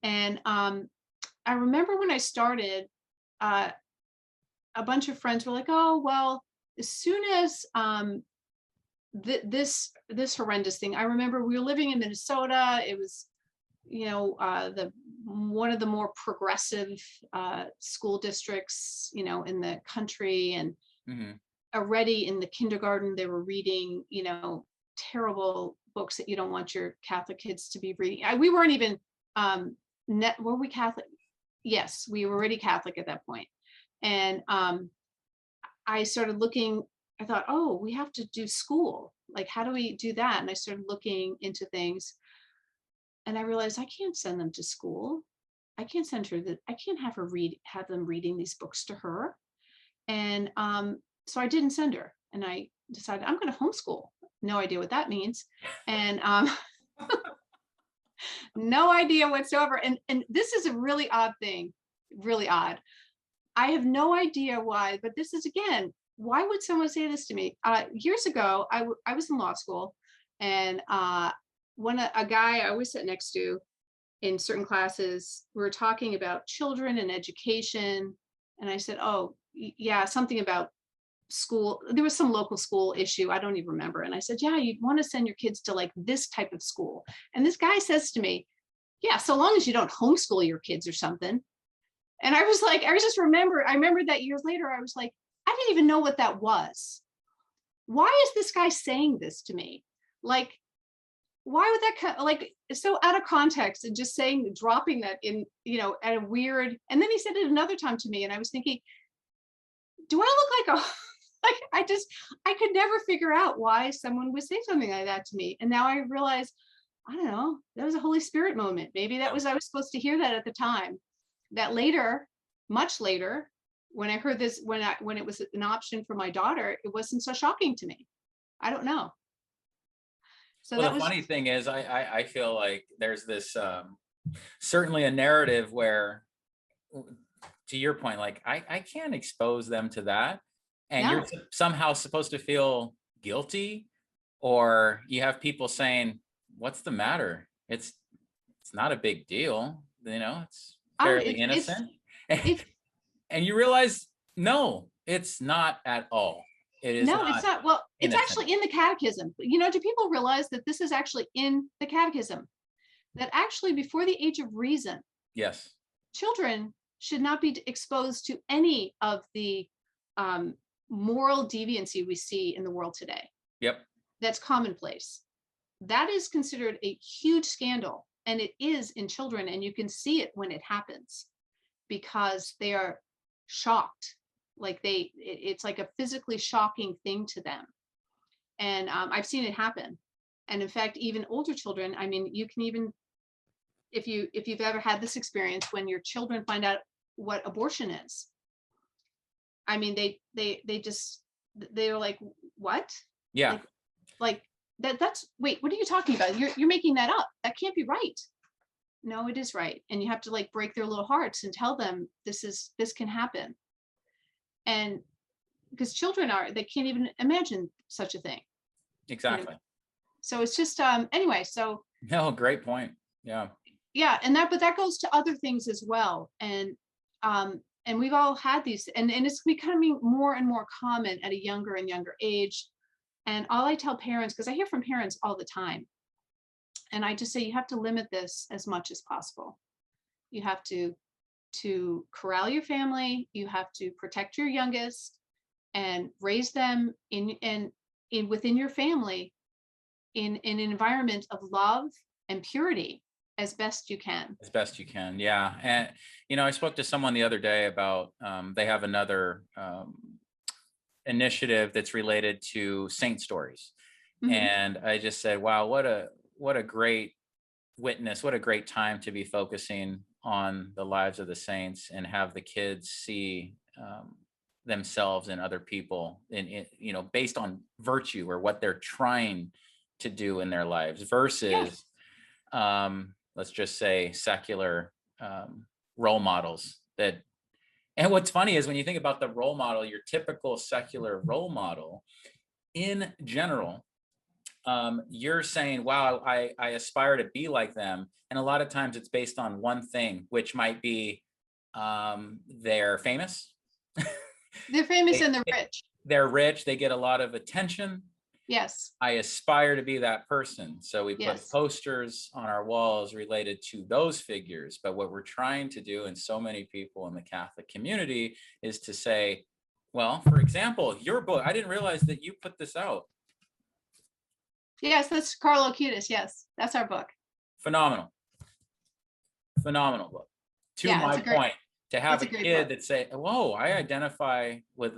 And I remember when I started, a bunch of friends were like, oh, well, as soon as this horrendous thing, I remember we were living in Minnesota. It was, you know, the one of the more progressive school districts, you know, in the country. And Mm-hmm. already in the kindergarten, they were reading, you know, terrible books that you don't want your Catholic kids to be reading. We weren't even, were we Catholic? Yes, we were already Catholic at that point. And I started looking, I thought, oh, we have to do school. Like, how do we do that? And I started looking into things. And I realized I can't send them to school. I can't send her that. I can't have her have them reading these books to her. And so I didn't send her. And I decided I'm going to homeschool. No idea what that means. And no idea whatsoever. And this is a really odd thing, really odd. I have no idea why, but this is, again, why would someone say this to me? Years ago, I was in law school, and when a guy I always sit next to in certain classes, we were talking about children and education. And I said, oh, yeah, something about school. There was some local school issue. I don't even remember. And I said, yeah, you'd want to send your kids to like this type of school. And this guy says to me, yeah, so long as you don't homeschool your kids or something. And I was like, I remember that years later, I was like, I didn't even know what that was. Why is this guy saying this to me? Like, why would that, like, so out of context, and just saying, dropping that in, you know, at a weird, and then he said it another time to me. And I was thinking, do I look like a, like, I could never figure out why someone would say something like that to me. And now I realize, I don't know, that was a Holy Spirit moment. Maybe that was, I was supposed to hear that at the time. That later, much later, when I heard this, when it was an option for my daughter, it wasn't so shocking to me. I don't know. So Well, that the was, funny thing is, I feel like there's this certainly a narrative where, to your point, like I can't expose them to that, and you're no, somehow supposed to feel guilty, or you have people saying, "What's the matter? It's not a big deal, you know, it's oh, fairly innocent," it's, and you realize, no, it's not at all. It is no, it's not not. Well, it's innocent. actually in the catechism. You know, do people realize that this is actually in the catechism? That actually before the age of reason, Yes. children should not be exposed to any of the moral deviancy we see in the world today. Yep. That's commonplace. That is considered a huge scandal, and it is in children, and you can see it when it happens because they are shocked. Like it's like a physically shocking thing to them. And I've seen it happen. And in fact, even older children, I mean, you can even, if you've ever had this experience when your children find out what abortion is, I mean, they just, they're like, what? Yeah. Like that's, wait, what are you talking about? You're making that up. That can't be right. No, it is right. And you have to like break their little hearts and tell them this can happen. And because children they can't even imagine such a thing. You know? Exactly. So it's just, anyway, so No, great point. Yeah. yeah, but that goes to other things as well. And we've all had these, and it's becoming more and more common at a younger and younger age. And all I tell parents, because I hear from parents all the time, and I just say you have to limit this as much as possible. You have to corral your family, you have to protect your youngest and raise them in within your family in an environment of love and purity as best you can. As best you can. Yeah. And, I spoke to someone the other day about, they have another initiative that's related to saint stories. Mhm. And I just said, wow, what a great witness, what a great time to be focusing on the lives of the saints and have the kids see themselves and other people based on virtue or what they're trying to do in their lives versus let's just say secular role models that. And what's funny is when you think about the role model, your typical secular role model in general, you're saying, wow, I aspire to be like them. And a lot of times it's based on one thing, which might be they're famous. They're famous they, and they're rich. they're rich. They get a lot of attention. Yes. I aspire to be that person. So we put Yes. posters on our walls related to those figures. But what we're trying to do, and so many people in the Catholic community, is to say, well, for example, your book, I didn't realize that you put this out. Yes, that's Carlo Cutis. Yes, that's our book. Phenomenal. Phenomenal book. To Yeah, my point, to have a kid book. that say, whoa, I identify with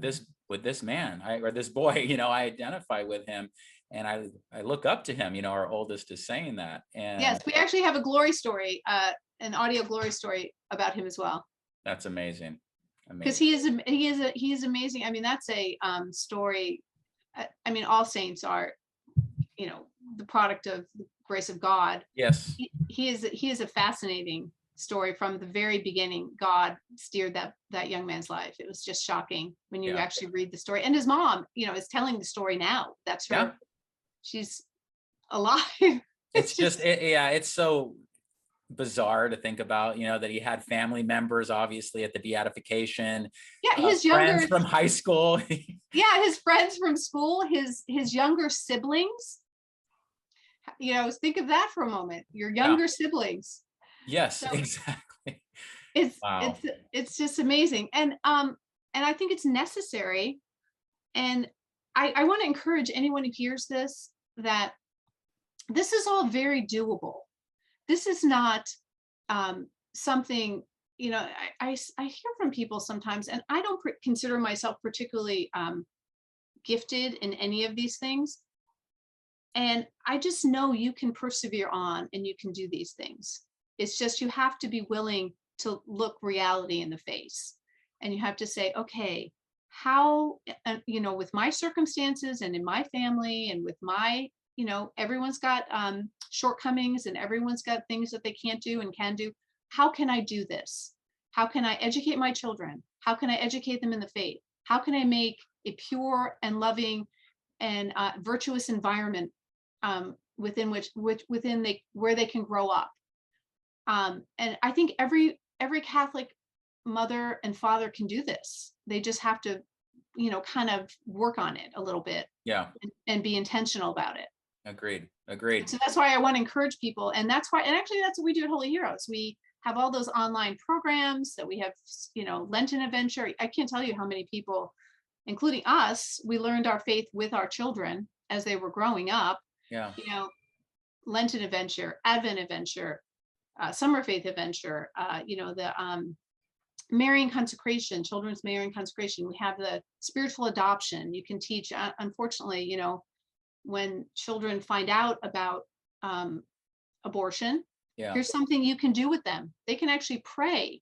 this man, or this boy, I identify with him. And I look up to him, our oldest is saying that. And yes, we actually have a glory story, an audio glory story about him as well. That's amazing. Because he is amazing. I mean, that's a story. I mean, all saints are, the product of the grace of God. Yes. He is a fascinating story from the very beginning. God steered that young man's life. It was just shocking when you actually read the story. And his mom, is telling the story now. That's her. Yeah. She's alive. It's just it's so bizarre to think about, that he had family members obviously at the beatification. Yeah, his friends from high school. Yeah, his friends from school, his younger siblings. Think of that for a moment. Your younger siblings. Yes, so exactly. It's just amazing. And I think it's necessary. And I want to encourage anyone who hears this that this is all very doable. This is not something, I hear from people sometimes, and I don't consider myself particularly gifted in any of these things. And I just know you can persevere on and you can do these things. It's just you have to be willing to look reality in the face. And you have to say, okay, how, with my circumstances and in my family and with my, everyone's got shortcomings and everyone's got things that they can't do and can do. How can I do this? How can I educate my children? How can I educate them in the faith? How can I make a pure and loving and virtuous environment within where they can grow up? And I think every Catholic mother and father can do this. They just have to, kind of work on it a little bit. Yeah. And be intentional about it. Agreed. So that's why I want to encourage people. And actually that's what we do at Holy Heroes. We have all those online programs that we have, Lenten Adventure. I can't tell you how many people, including us, we learned our faith with our children as they were growing up. Yeah. Lenten Adventure, Advent Adventure, Summer Faith Adventure, the Marian Consecration, Children's Marian Consecration. We have the spiritual adoption. You can teach, unfortunately, when children find out about abortion, here's something you can do with them. They can actually pray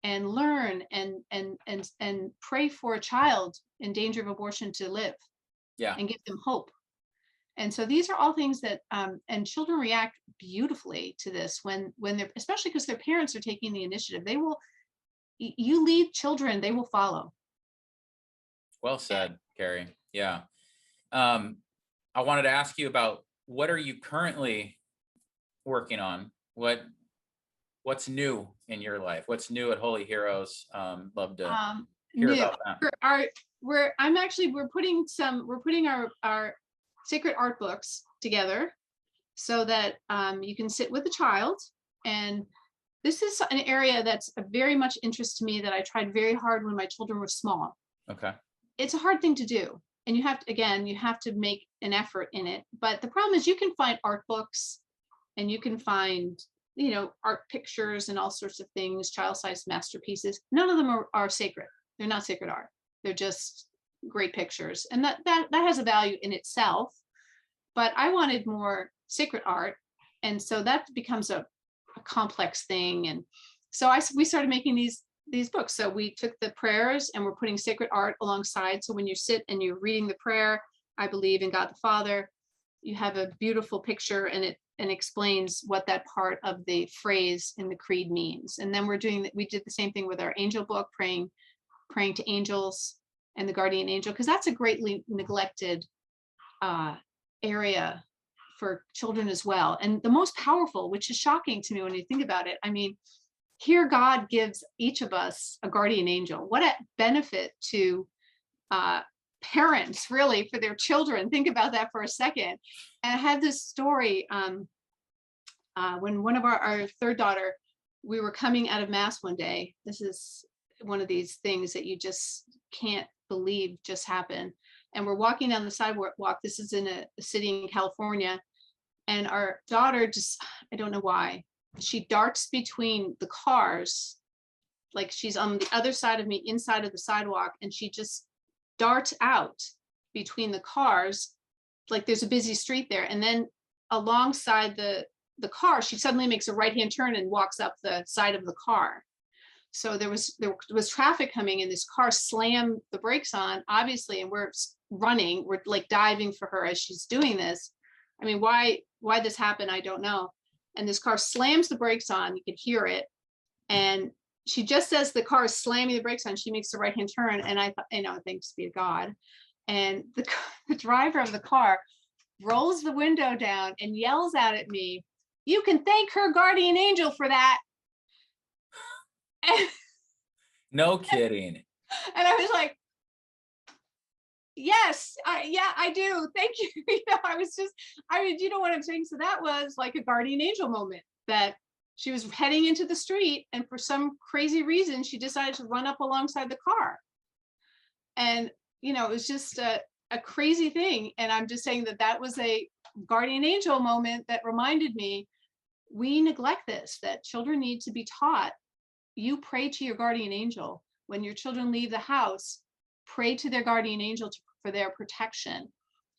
and learn and pray for a child in danger of abortion to live. Yeah. And give them hope. And so these are all things that, and children react beautifully to this when they're, especially because their parents are taking the initiative. You lead children, they will follow. Well said, Kerri. Yeah. I wanted to ask you about, what are you currently working on? What's new in your life? What's new at Holy Heroes? Love to hear New. about that. We're putting our sacred art books together so that you can sit with a child. And this is an area that's a very much interest to me, that I tried very hard when my children were small. Okay. It's a hard thing to do. And you have to make an effort in it. But the problem is, you can find art books and you can find, art pictures and all sorts of things, child-sized masterpieces. None of them are sacred. They're not sacred art. They're just great pictures. And that has a value in itself. But I wanted more sacred art. And so that becomes a complex thing. And so we started making these books. So we took the prayers and we're putting sacred art alongside. So when you sit and you're reading the prayer, I believe in God the Father, you have a beautiful picture, and it explains what that part of the phrase in the creed means. And then we did the same thing with our angel book, praying to angels and the guardian angel, because that's a greatly neglected area for children as well. And the most powerful, which is shocking to me when you think about it. I mean, here God gives each of us a guardian angel. What a benefit to parents, really, for their children. Think about that for a second. And I had this story when one of our third daughter, we were coming out of Mass one day. This is one of these things that you just can't believe just happened. And we're walking down the sidewalk. This is in a city in California. And our daughter just, I don't know why, she darts between the cars, like she's on the other side of me, inside of the sidewalk, and she just darts out between the cars, like there's a busy street there. And then alongside the car, she suddenly makes a right-hand turn and walks up the side of the car. So there was traffic coming, and this car slammed the brakes on, obviously, and we're running, we're like diving for her as she's doing this. I mean, why this happened, I don't know. And this car slams the brakes on, you could hear it. And she just says the car is slamming the brakes on, she makes the right-hand turn. And I thought, thanks be to God. And the driver of the car rolls the window down and yells out at me, "You can thank her guardian angel for that." No kidding. And I was like, yes, I do. Thank you. You know what I'm saying? So that was like a guardian angel moment, that she was heading into the street, and for some crazy reason, she decided to run up alongside the car. And, it was just a crazy thing. And I'm just saying that was a guardian angel moment that reminded me, we neglect this, that children need to be taught. You pray to your guardian angel. When your children leave the house, pray to their guardian angel for their protection.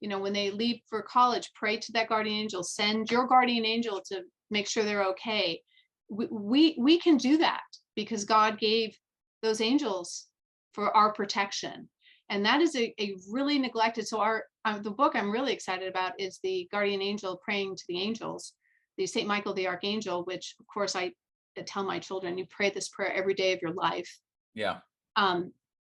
When they leave for college, pray to that guardian angel. Send your guardian angel to make sure they're okay. We can do that because God gave those angels for our protection. And that is a really neglected. So the book I'm really excited about is the guardian angel praying to the angels, the St. Michael the Archangel, which of course I tell my children, you pray this prayer every day of your life. Yeah.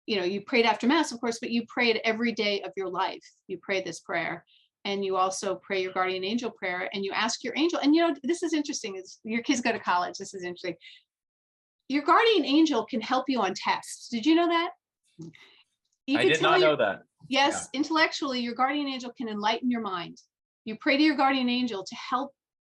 You prayed after Mass, of course, but you pray it every day of your life. You pray this prayer, and you also pray your guardian angel prayer, and you ask your angel. And this is interesting. Is your kids go to college? This is interesting. Your guardian angel can help you on tests. Did you know that? I did not know that. Yes, yeah. Intellectually, your guardian angel can enlighten your mind. You pray to your guardian angel to help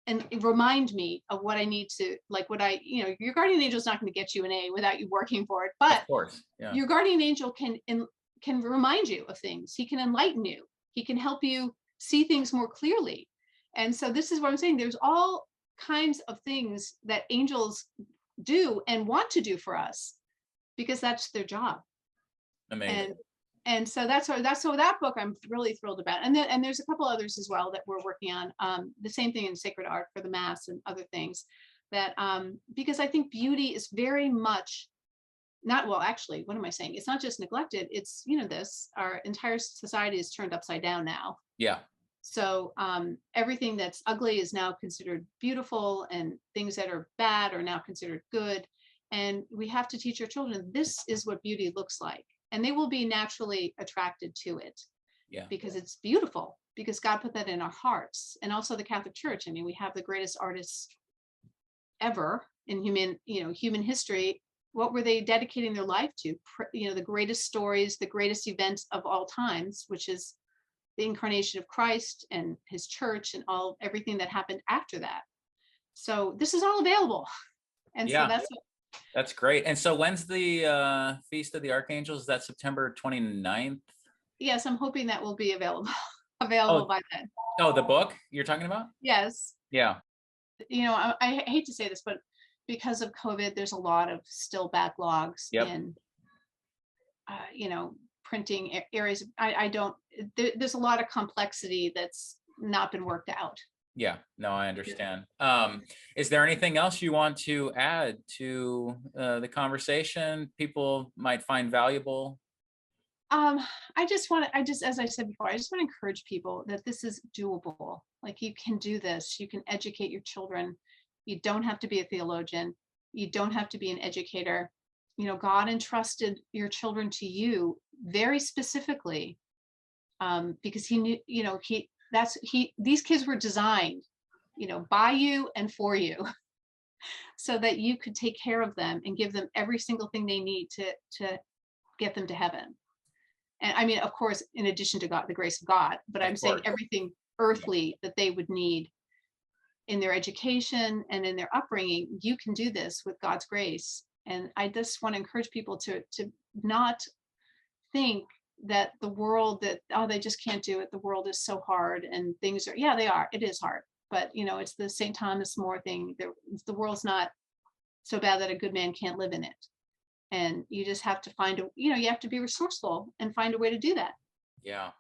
and remind me of what I need to, your guardian angel is not going to get you an A without you working for it. But of course, yeah. Your guardian angel can remind you of things. He can enlighten you. He can help you see things more clearly. And so this is what I'm saying. There's all kinds of things that angels do and want to do for us, because that's their job. Amazing. And so that book I'm really thrilled about. And there's a couple others as well that we're working on. The same thing in sacred art for the Mass and other things that, because I think beauty is very much actually, what am I saying? It's not just neglected. It's, our entire society is turned upside down now. Yeah. So everything that's ugly is now considered beautiful, and things that are bad are now considered good. And we have to teach our children, this is what beauty looks like. And they will be naturally attracted to it. Yeah. Because it's beautiful. because God put that in our hearts. And also the Catholic Church. I mean, we have the greatest artists ever in human history. What were they dedicating their life to? The greatest stories, the greatest events of all times, which is the incarnation of Christ and his church and everything that happened after that. So this is all available. And so that's great. And so when's the Feast of the Archangels? Is that September 29th? Yes, I'm hoping that will be available by then. Oh, the book you're talking about? Yes. Yeah. I hate to say this, but because of COVID, there's a lot of still backlogs in, printing areas. There's a lot of complexity that's not been worked out. Yeah, no, I understand. Is there anything else you want to add to the conversation people might find valuable? As I said before, I just want to encourage people that this is doable. Like, you can do this. You can educate your children. You don't have to be a theologian. You don't have to be an educator. God entrusted your children to you very specifically, because he knew, these kids were designed, by you and for you, so that you could take care of them and give them every single thing they need to get them to heaven. And I mean, of course, in addition to God, the grace of God, but I'm saying everything earthly that they would need in their education and in their upbringing. You can do this with God's grace. And I just want to encourage people to not think that the world, they just can't do it. The world is so hard and things are, they are. It is hard. But, it's the St. Thomas More thing. The world's not so bad that a good man can't live in it. And you just have to you have to be resourceful and find a way to do that. Yeah.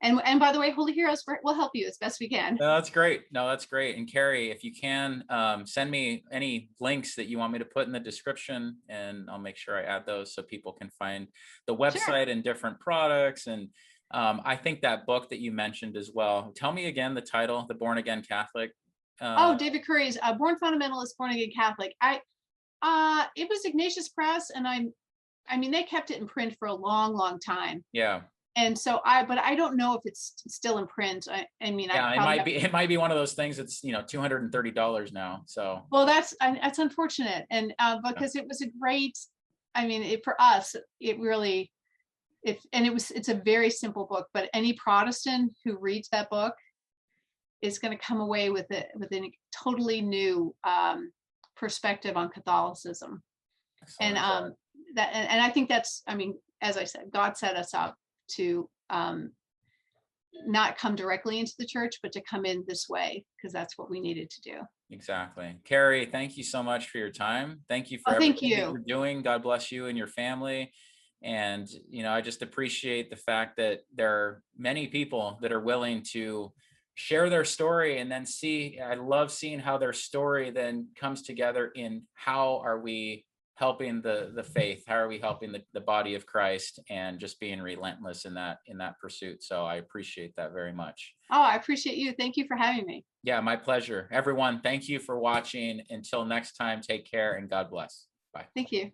And by the way, Holy Heroes will help you as best we can. No, that's great. And Kerri, if you can, send me any links that you want me to put in the description, and I'll make sure I add those so people can find the website and different products. And I think that book that you mentioned as well. Tell me again the title, The Born Again Catholic. David Curry's Born Fundamentalist, Born Again Catholic. It was Ignatius Press, and I mean, they kept it in print for a long, long time. Yeah. And so but I don't know if it's still in print. It might be one of those things that's, $230 now. So. Well, that's unfortunate. And because it was a great, for us, it really, it's a very simple book, but any Protestant who reads that book is going to come away with a totally new perspective on Catholicism. And I think that's, as I said, God set us up to not come directly into the church, but to come in this way, because that's what we needed to do. Exactly. Kerri, thank you so much for your time. Thank you for everything that you're doing. God bless you and your family. And, I just appreciate the fact that there are many people that are willing to share their story and then I love seeing how their story then comes together in how are we helping the faith, how are we helping the body of Christ, and just being relentless in that pursuit. So I appreciate that very much. Oh, I appreciate you. Thank you for having me. Yeah, my pleasure. Everyone, thank you for watching. Until next time, take care and God bless. Bye. Thank you.